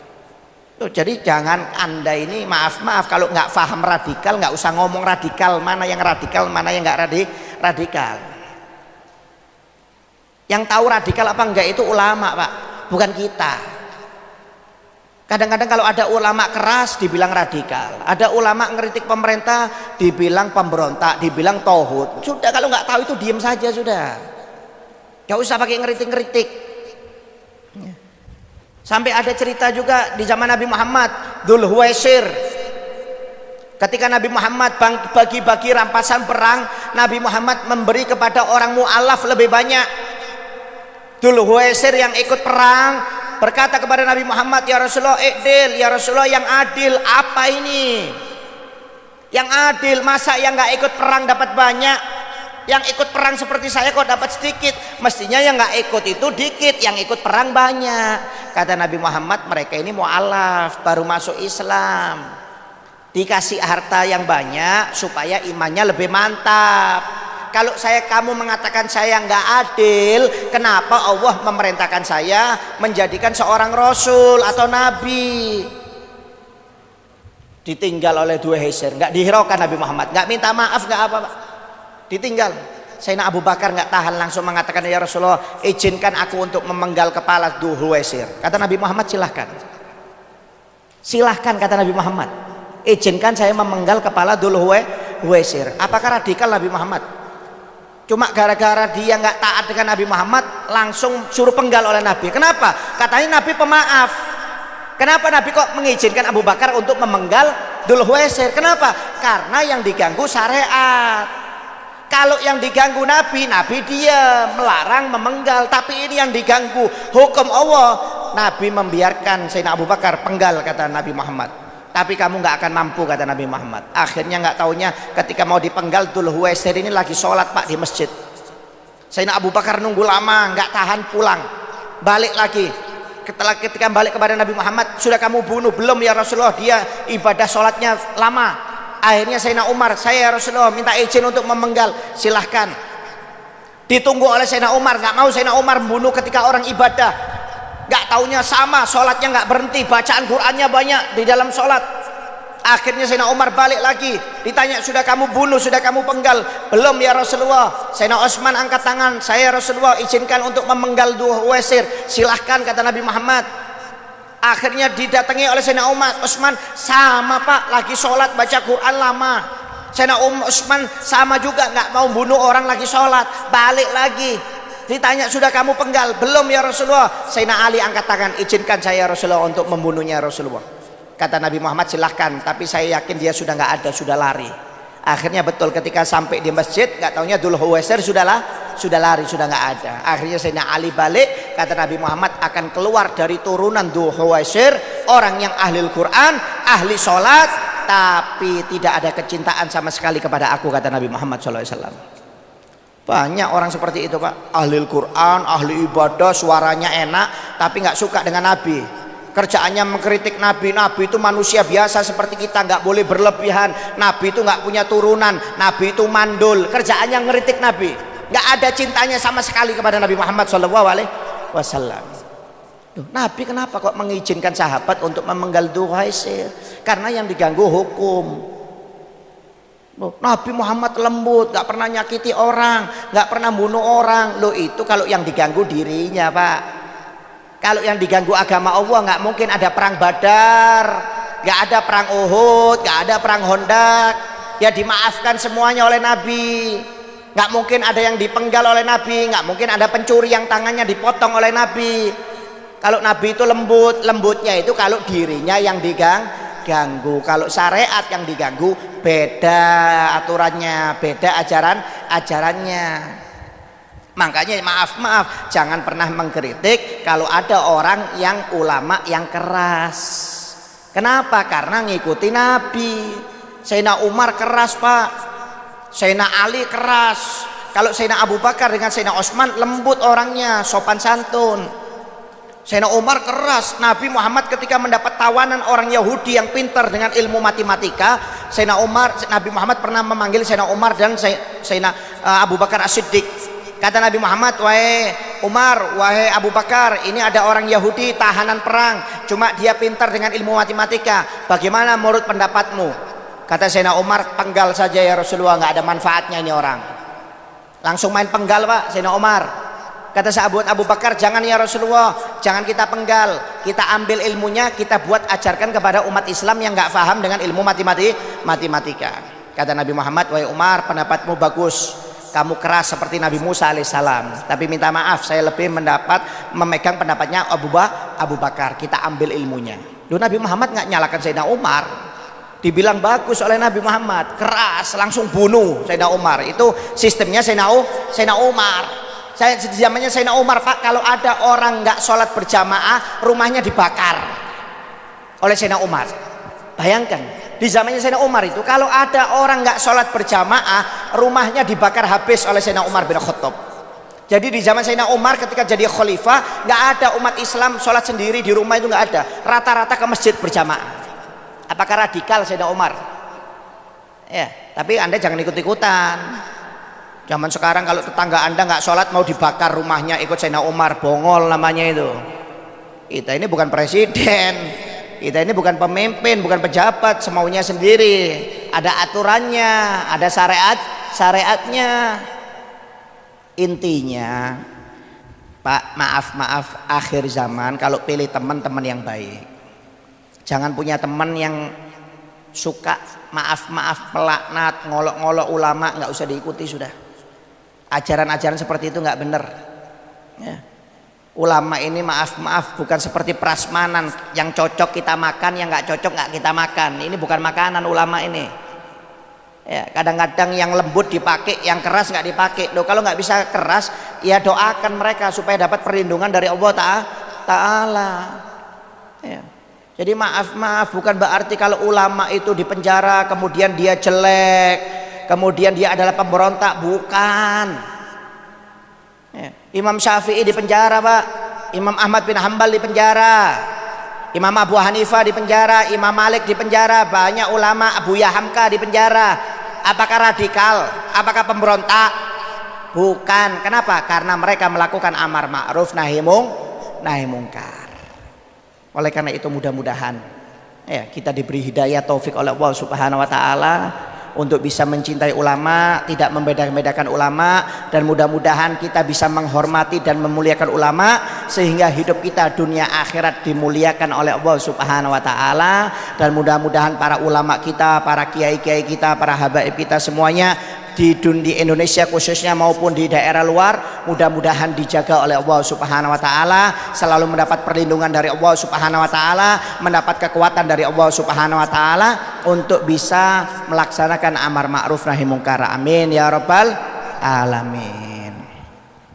Jadi jangan Anda ini, maaf kalau nggak paham radikal, nggak usah ngomong radikal, mana yang radikal, mana yang nggak radikal. Yang tahu radikal apa enggak itu ulama Pak, bukan kita. Kadang-kadang kalau ada ulama keras dibilang radikal, ada ulama ngeritik pemerintah dibilang pemberontak, dibilang tauhid. Sudah, kalau nggak tahu itu diam saja sudah, nggak usah pakai ngeritik-ngeritik. Sampai ada cerita juga di zaman Nabi Muhammad, Dzul Huwaisir, ketika Nabi Muhammad bagi-bagi rampasan perang, Nabi Muhammad memberi kepada orang mu'alaf lebih banyak. Dzul Huwaisir yang ikut perang berkata kepada Nabi Muhammad, ya Rasulullah, ikdil, ya Rasulullah, yang adil. Apa ini yang adil? Masa yang nggak ikut perang dapat banyak, yang ikut perang seperti saya kok dapat sedikit? Mestinya yang nggak ikut itu dikit, yang ikut perang banyak. Kata Nabi Muhammad, mereka ini mu'alaf, baru masuk Islam, dikasih harta yang banyak supaya imannya lebih mantap. Kalau kamu mengatakan saya nggak adil, kenapa Allah memerintahkan saya menjadikan seorang rasul atau nabi? Ditinggal oleh dua Huwaisir, nggak dihiraukan Nabi Muhammad, nggak minta maaf, nggak apa, ditinggal. Sayyidina Abu Bakar nggak tahan, langsung mengatakan, ya Rasulullah, izinkan aku untuk memenggal kepala Dzul Huwaisir. Kata Nabi Muhammad, silahkan, silahkan, kata Nabi Muhammad, izinkan saya memenggal kepala Dzul Huwaisir. Apakah radikal Nabi Muhammad? Cuma gara-gara dia nggak taat dengan Nabi Muhammad, langsung suruh penggal oleh Nabi. Kenapa? Katanya Nabi pemaaf. Kenapa Nabi kok mengizinkan Abu Bakar untuk memenggal Dzul Huwaisir? Kenapa? Karena yang diganggu syariat. Kalau yang diganggu Nabi dia melarang memenggal, tapi ini yang diganggu hukum Allah, Nabi membiarkan Sayyidina Abu Bakar penggal, kata Nabi Muhammad. Tapi kamu nggak akan mampu, kata Nabi Muhammad. Akhirnya nggak taunya ketika mau dipenggal, Dzul Huwaisir ini lagi sholat Pak di masjid. Sayyidina Abu Bakar nunggu lama, nggak tahan, pulang, balik lagi. Ketika balik kepada Nabi Muhammad, sudah kamu bunuh? Belum ya Rasulullah, dia ibadah sholatnya lama. Akhirnya Sayyidina Umar, saya ya Rasulullah minta izin untuk memenggal. Silahkan. Ditunggu oleh Sayyidina Umar, nggak mau Sayyidina Umar membunuh ketika orang ibadah. Nggak taunya sama, sholatnya nggak berhenti, bacaan Qur'annya banyak di dalam sholat. Akhirnya Sayyidina Umar balik lagi, ditanya, sudah kamu bunuh, sudah kamu penggal? Belum ya Rasulullah. Sayyidina Utsman angkat tangan, saya Rasulullah izinkan untuk memenggal Dzul Huwaisir. Silahkan, kata Nabi Muhammad. Akhirnya didatangi oleh Sayyidina Utsman, sama Pak, lagi sholat baca Quran lama. Sayyidina Utsman sama juga, nggak mau bunuh orang lagi sholat, balik lagi. Ditanya, sudah kamu penggal? Belum ya Rasulullah. Sayyidina Ali angkat tangan, izinkan saya Rasulullah untuk membunuhnya Rasulullah. Kata Nabi Muhammad, silahkan, tapi saya yakin dia sudah nggak ada, sudah lari. Akhirnya betul ketika sampai di masjid, nggak taunya Dzul Khuwaisir sudah lari, sudah nggak ada. Akhirnya Sayyidina Ali balik, kata Nabi Muhammad akan keluar dari turunan Dzul Khuwaisir orang yang ahli Al-Quran, ahli sholat, tapi tidak ada kecintaan sama sekali kepada aku, kata Nabi Muhammad SAW. Banyak orang seperti itu Pak, ahli Al-Quran, ahli ibadah, suaranya enak, tapi nggak suka dengan Nabi. Kerjaannya mengkritik Nabi. Nabi itu manusia biasa seperti kita, nggak boleh berlebihan. Nabi itu nggak punya turunan. Nabi itu mandul. Kerjaannya ngeritik Nabi. Nggak ada cintanya sama sekali kepada Nabi Muhammad SAW. Nabi kenapa kok mengizinkan sahabat untuk memenggal Dzul Khuwaisir? Karena yang diganggu hukum. Nabi Muhammad lembut, nggak pernah nyakiti orang, nggak pernah bunuh orang. Loh itu kalau yang diganggu dirinya Pak. Kalau yang diganggu agama Allah, nggak mungkin ada perang Badar, nggak ada perang Uhud, nggak ada perang Hondak. Ya dimaafkan semuanya oleh Nabi. Nggak mungkin ada yang dipenggal oleh Nabi, nggak mungkin ada pencuri yang tangannya dipotong oleh Nabi. Kalau Nabi itu lembut, lembutnya itu kalau dirinya yang diganggu. Kalau syariat yang diganggu, beda aturannya, beda ajarannya. Makanya maaf, jangan pernah mengkritik kalau ada orang yang ulama yang keras. Kenapa? Karena ngikuti Nabi. Sayyidina Umar keras Pak, Sayyidina Ali keras. Kalau Sayyidina Abu Bakar dengan Sayyidina Utsman lembut orangnya, sopan santun. Sayyidina Umar keras. Nabi Muhammad ketika mendapat tawanan orang Yahudi yang pintar dengan ilmu matematika, Nabi Muhammad pernah memanggil Sayyidina Umar dan Sayyidina Abu Bakar As-Siddiq. Kata Nabi Muhammad, wahai Umar, wahai Abu Bakar, ini ada orang Yahudi tahanan perang, cuma dia pintar dengan ilmu matematika. Bagaimana menurut pendapatmu? Kata Sayyidina Umar, penggal saja ya Rasulullah, nggak ada manfaatnya ini orang. Langsung main penggal Pak Sayyidina Umar. Kata sahabat Abu Bakar, jangan ya Rasulullah, jangan kita penggal, kita ambil ilmunya, kita buat ajarkan kepada umat Islam yang nggak paham dengan ilmu matematika. Kata Nabi Muhammad, wahai Umar, pendapatmu bagus. Kamu keras seperti Nabi Musa alaihissalam, tapi minta maaf saya lebih memegang pendapatnya Abu Bakar. Kita ambil ilmunya. Loh, Nabi Muhammad nggak nyalakan Sayyidina Umar, dibilang bagus oleh Nabi Muhammad, keras langsung bunuh Sayyidina Umar. Itu sistemnya Sayyidina Umar. Di zamannya Sayyidina Umar Pak, kalau ada orang nggak sholat berjamaah, rumahnya dibakar oleh Sayyidina Umar. Bayangkan, di zamannya Sayyidina Umar itu kalau ada orang nggak sholat berjamaah, rumahnya dibakar habis oleh Sayyidina Umar bin Khattab. Jadi di zaman Sayyidina Umar ketika jadi khalifah, nggak ada umat Islam sholat sendiri di rumah, itu nggak ada. Rata-rata ke masjid berjamaah. Apakah radikal Sayyidina Umar? Ya, tapi Anda jangan ikut-ikutan. Zaman sekarang kalau tetangga Anda nggak sholat mau dibakar rumahnya, ikut Sayyidina Umar, bongol namanya itu. Kita ini bukan presiden. Kita ini bukan pemimpin, bukan pejabat semaunya sendiri. Ada aturannya, ada syariatnya. Intinya, Pak, maaf, akhir zaman kalau pilih teman-teman yang baik. Jangan punya teman yang suka maaf, pelaknat, ngolok-ngolok ulama, nggak usah diikuti sudah. Ajaran-ajaran seperti itu nggak benar. Ya. Ulama ini maaf bukan seperti prasmanan yang cocok kita makan, yang nggak cocok nggak kita makan. Ini bukan makanan ulama ini. Ya, kadang-kadang yang lembut dipakai, yang keras nggak dipakai. Loh, kalau nggak bisa keras, ya doakan mereka supaya dapat perlindungan dari Allah Ta'ala. Ya. Jadi maaf bukan berarti kalau ulama itu dipenjara kemudian dia jelek, kemudian dia adalah pemberontak, bukan. Ya. Imam Syafi'i di penjara Pak, Imam Ahmad bin Hambal di penjara, Imam Abu Hanifah di penjara, Imam Malik di penjara, banyak ulama, Abu Hamka di penjara. Apakah radikal? Apakah pemberontak? Bukan. Kenapa? Karena mereka melakukan amar ma'ruf nahi mungkar. Oleh karena itu mudah-mudahan ya kita diberi hidayah taufik oleh Allah Subhanahu wa taala untuk bisa mencintai ulama, tidak membeda-bedakan ulama, dan mudah-mudahan kita bisa menghormati dan memuliakan ulama sehingga hidup kita dunia akhirat dimuliakan oleh Allah Subhanahu wa taala. Dan mudah-mudahan para ulama kita, para kiai-kiai kita, para habaib kita semuanya di Indonesia khususnya maupun di daerah luar, mudah-mudahan dijaga oleh Allah Subhanahu wa taala, selalu mendapat perlindungan dari Allah Subhanahu wa taala, mendapat kekuatan dari Allah Subhanahu wa taala untuk bisa melaksanakan amar ma'ruf nahi mungkar. Amin ya rabbal alamin.